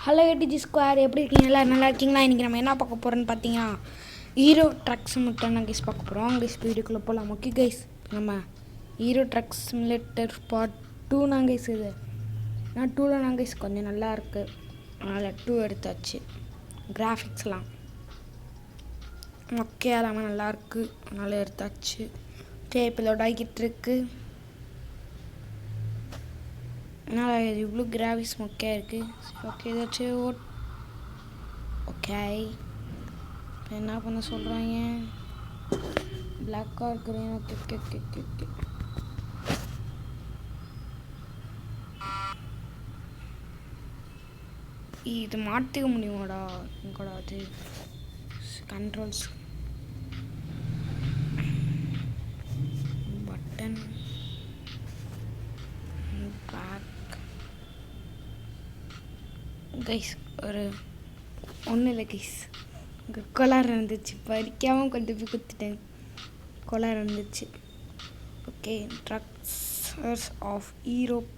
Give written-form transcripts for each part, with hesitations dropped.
Hello ADG square எப்படி இருக்கீங்க? எல்லோரும் நல்லா இருக்கீங்களா? இன்றைக்கி நம்ம என்ன பார்க்க போகிறோன்னு பார்த்தீங்கன்னா ஹீரோ ட்ரக்ஸ் மட்டும் தான் கைஸ் பார்க்க போகிறோம். கைஸ் வீடியோக்குள்ளே போகலாம். ஓகே கைஸ், நம்ம ஹீரோ ட்ரக்ஸ் சிமுலேட்டர் பார்ட் 2 நாங்கள் கைஸ் இது நான் 2ல் நாங்கள் கைஸ் கொஞ்சம் நல்லா இருக்குது, அதனால் 2 எடுத்தாச்சு. கிராஃபிக்ஸ்லாம் ஓகே, எல்லாமே நல்லாயிருக்கு, அதனால் எடுத்தாச்சு. டேப்பிலோட ஆகிட்டு இருக்கு. ஆனால் இது இவ்வளோ கிராஃபிக்ஸ் மொக்கையாக இருக்குது. ஓகே, ஏதாச்சும் ஓகே இப்போ என்ன பண்ண சொல்கிறாங்க? Black or green? Okay okay okay okay okay இது மாற்றிக்க முடியுமாடா? எங்கடா அது கண்ட்ரோல்ஸ் பட்டன் பேக் கைஸ் ஒரு ஒன்றும் இல்லை கைஸ், இங்கே கொலார் இருந்துச்சு, பறிக்காமல் கொண்டு போய் கொடுத்துட்டேன். கொலார் இருந்துச்சு. Okay, truckers of Europe.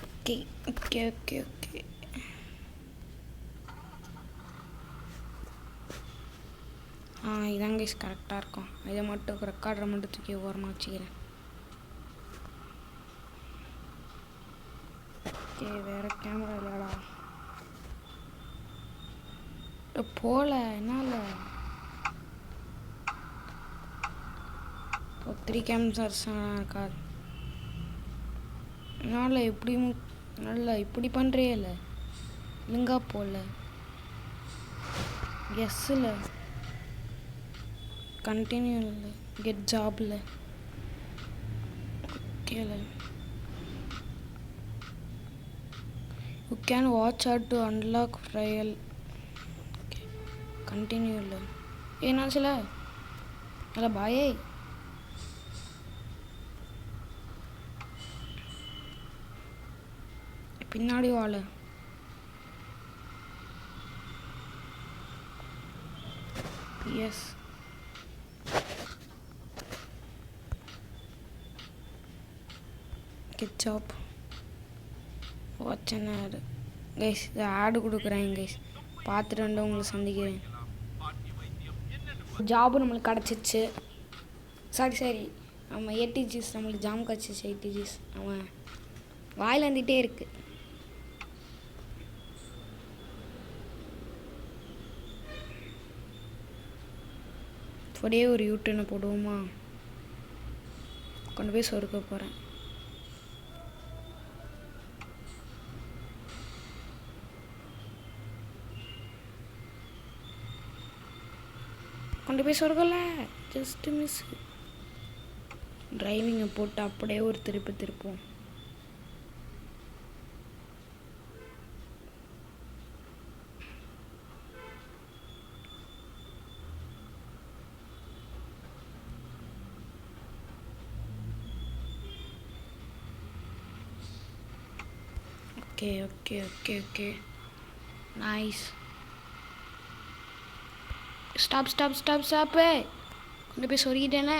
Okay okay okay okay இதான் கைஸ் கரெக்டாக இருக்கும். இதை மட்டும் ரெக்கார்டரை மட்டும் தூக்கி ஓரமாக வச்சுக்கிறேன். ஓகே, வேறு கேமரா இல்லைடா போல என்னால். 3 கேமராஸ் இருக்காது என்னால். எப்படியும் நல்லா இப்படி பண்ணுறே இல்லை, ஒழுங்கா போகல. எஸ்ஸில் கண்டினியூ இல்லை, கெட் ஜாபில் ஓகேல. You can watch out to unlock trial. Continue இல்லை ஏன்னாச்சுல இல்லை பாயே. பின்னாடி வாழ yes get job watch an ad. Guys இது ஆடு கொடுக்குறேன் கைஸ், பார்த்துட்டு வந்து உங்களை சந்திக்கிறேன். ஜாபு நம்மளுக்கு கிடச்சிச்சு. சரி நம்ம ஏடிஜிஸ் நம்மளுக்கு ஜாம் கிடச்சிச்சு. ஏடிஜிஸ் அவன் வாயில் வந்துகிட்டே இருக்கு. ஒரே ஒரு யூட்டனை போடுவோமா? கொண்டு போய் சொருக்க போகிறேன். கொண்டு போய் சொருக்கல, ஜஸ்ட் மிஸ். டிரைவிங்கை போட்டு அப்படியே ஒரு திருப்போம். Okay okay okay okay nice. Stop stop stop stop. கொண்டு போய் சொருகிட்டேனே.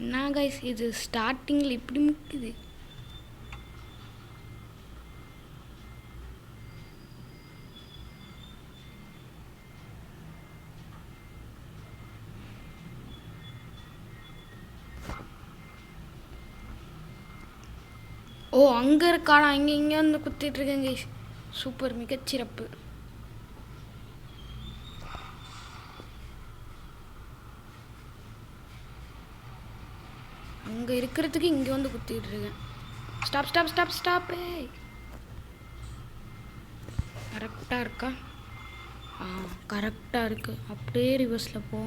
என்ன கைஸ் இது ஸ்டார்டிங்கில் இப்படி முக்குது? ஓ அங்கே இருக்காடா, இங்கே வந்து குத்திட்டுருக்கேன் கைஸ். சூப்பர், மிகச்சிறப்பு. அங்கே இருக்கிறதுக்கு இங்கே வந்து குத்திட்டு இருக்கேன். Stop stop stop stop. கரெக்டாக இருக்கா? கரெக்டாக இருக்குது. அப்படியே ரிவர்ஸில் போ.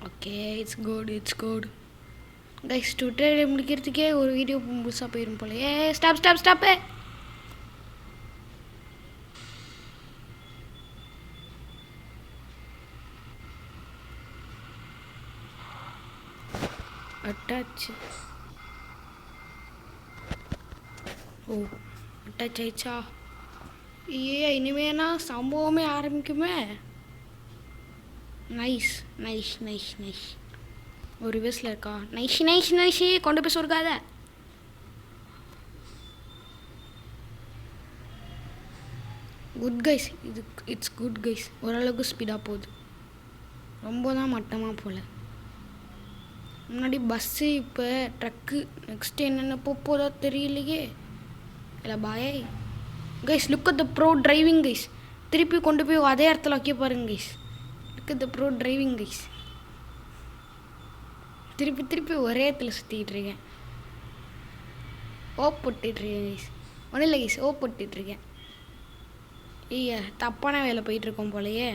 Okay, it's good guys. ட்விட்டர் முடிக்கிறதுக்கே ஒரு வீடியோ புதுசாக போயிடும் போல. Stop stop stop. Attach. Oh attach ஆயிடுச்சா? இனிமேனா சம்பவமே ஆரம்பிக்குமே. Nice nice nice nice. ஒரு ரிவர்ஸில் இருக்கா? Nice nice nice. கொண்டு போய் சொருக்காத. Good guys. இது இட்ஸ் குட் கைஸ். ஓரளவுக்கு ஸ்பீடாக போகுது. ரொம்ப தான் மட்டமாக போகல. முன்னாடி பஸ்ஸு, இப்போ ட்ரக்கு. நெக்ஸ்ட்டு என்னென்ன போதோ தெரியலையே. இல்லை bye guys. Look at the bro driving guys. திருப்பி கொண்டு போய் அதே இடத்துல வைக்க பாருங்க guys. Look at the bro driving guys. திருப்பி திருப்பி ஒரே இடத்துல சுற்றிக்கிட்டு இருக்கேன். போட்டுட்ருக்கேன் கைஸ். ஒன்றும் இல்லை கைஸ், போட்டுட்ருக்கேன். ஐயா தப்பான வேலை போயிட்டுருக்கோம் போலையே.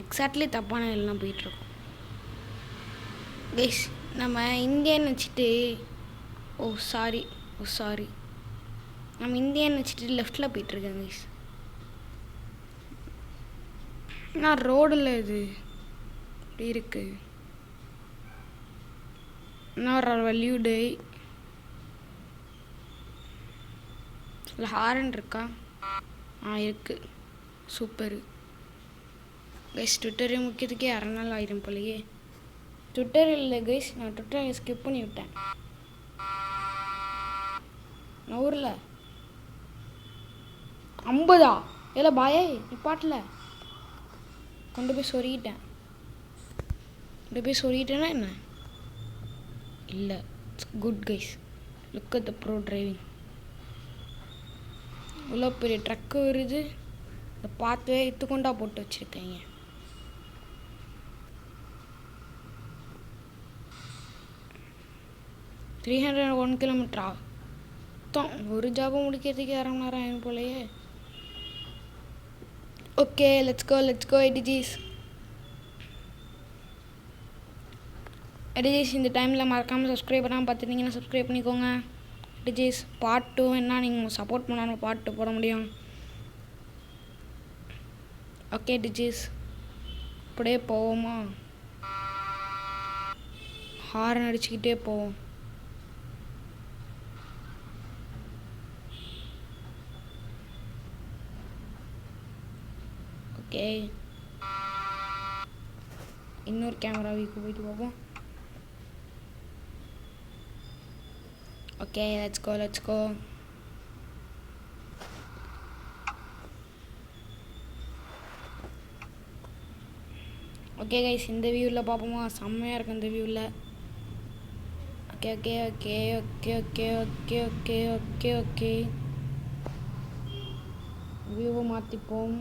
எக்ஸாக்ட்லி தப்பான வேலைலாம் போயிட்டுருக்கோம் கைஸ். நம்ம இந்தியன்னு வச்சுட்டு சாரி நம்ம இந்தியன்னு வச்சுட்டு லெஃப்டில் போயிட்டுருக்கேன் கைஸ். நான் ரோடில் இது இப்படி இருக்கு. இன்னொரு வலியுடு இல்லை ஹாரன் இருக்கா? இருக்குது. Super guys. ட்விட்டரே முக்கியத்துக்கே 1/2 நாள் ஆயிரும் போலையே. ட்விட்டர் இல்லை கைஸ், நான் ட்விட்டரை ஸ்கிப் பண்ணி விட்டேன். நான் ஊரில் 50 இல்லை பாயே நிப்பாட்டில் கொண்டு போய் சொருகிட்டேன். சொருகிட்டேன்னா என்ன? இல்லை, it's good guys. Look at the bro driving. இவ்வளோ பெரிய ட்ரக்கு வருது. அதை பார்த்து இத்துக்கொண்டா போட்டு வச்சுருக்கீங்க. $301 கிலோமீட்டரா? ஒரு ஜாபை முடிக்கிறதுக்கு 1/2 மணி நேரம் ஆகும் போலையே. ஓகே லெட்ஸ் கோ எடிஜிஸ். இந்த டைமில் மறக்காமல் சப்ஸ்கிரைப் பண்ணாமல் பார்த்துட்டிங்கன்னா சப்ஸ்கிரைப் பண்ணிக்கோங்க. எடிஜிஸ் பார்ட் 2 என்ன நீங்கள் சப்போர்ட் பண்ணாமல் பார்ட் 2 போட முடியும். ஓகே எடிஜிஸ் அப்படியே போவோமா? ஹாரன் அடிச்சுக்கிட்டே போவோம். ஓகே இன்னொரு கேமரா வீக்கு போயிட்டு போவோம். Okay let's go. Okay guys, இந்த வியூவில் பார்ப்போமா? செம்மையாக இருக்கும் இந்த வியூவில். ஓகே வியூவை மாற்றிப்போம்.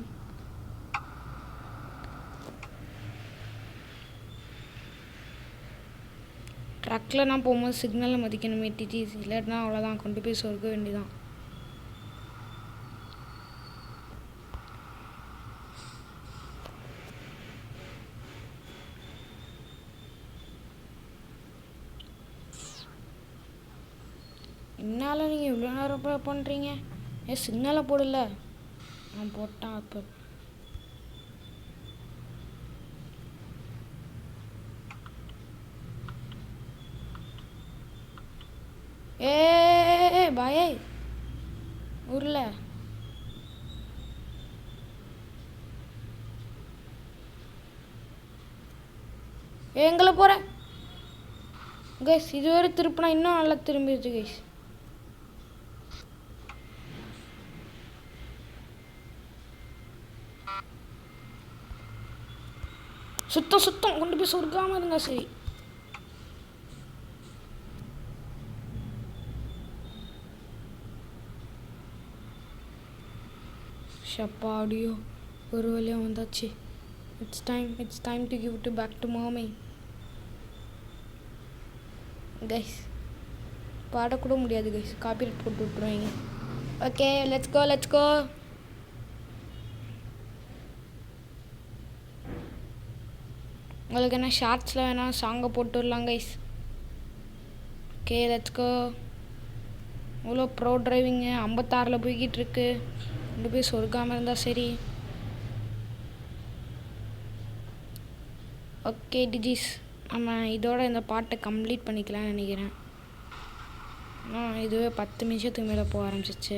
ட்ரக்கில் நான் போகும்போது சிக்னலை மதிக்கணுமே டிஜிஸ். இல்லாட்டினா அவ்வளோதான், கொண்டு போய் சொருக்க வேண்டியதான். என்னால் நீங்கள் இவ்வளோ நேரம் பண்ணுறீங்க? சிக்னலை போடல. நான் போட்டேன் அப்போ. பாயே ஊரில் எங்களை போகிறேன் கைஸ். இதுவரை திருப்பினா இன்னும் நல்லா திரும்பிடுச்சு கைஸ். சுத்தம் கொண்டு போய் சொருக்காமல் இருந்தா சரி. ஷப்பா ஆடியோ ஒரு வழியாக வந்தாச்சு. It's time to give to back to மாமி கைஸ். பாடக்கூட முடியாது கைஸ், காப்பிரைட் போட்டு விட்ருவாங்க. Okay let's go. உங்களுக்கு என்ன ஷார்ட்ஸில் வேணால் சாங்கை போட்டு விடலாம் கைஸ். ஓகே லெட்ஸ் கோ. இவ்வளோ ப்ரோ டிரைவிங்கு 56 போய்கிட்டு இருக்கு. கொண்டு போய் சொருக்காமல் இருந்தால் சரி. ஓகே டிஜிஸ் நம்ம இதோட இந்த பாட்டை கம்ப்ளீட் பண்ணிக்கலாம்னு நினைக்கிறேன். இதுவே 10 நிமிஷத்துக்கு மேலே போக ஆரம்பிச்சிச்சு.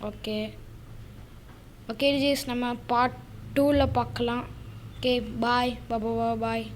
ஓகே ஓகே ஜீஸ், நம்ம பார்ட் 2ல் பார்க்கலாம். ஓகே பாய் பாய்.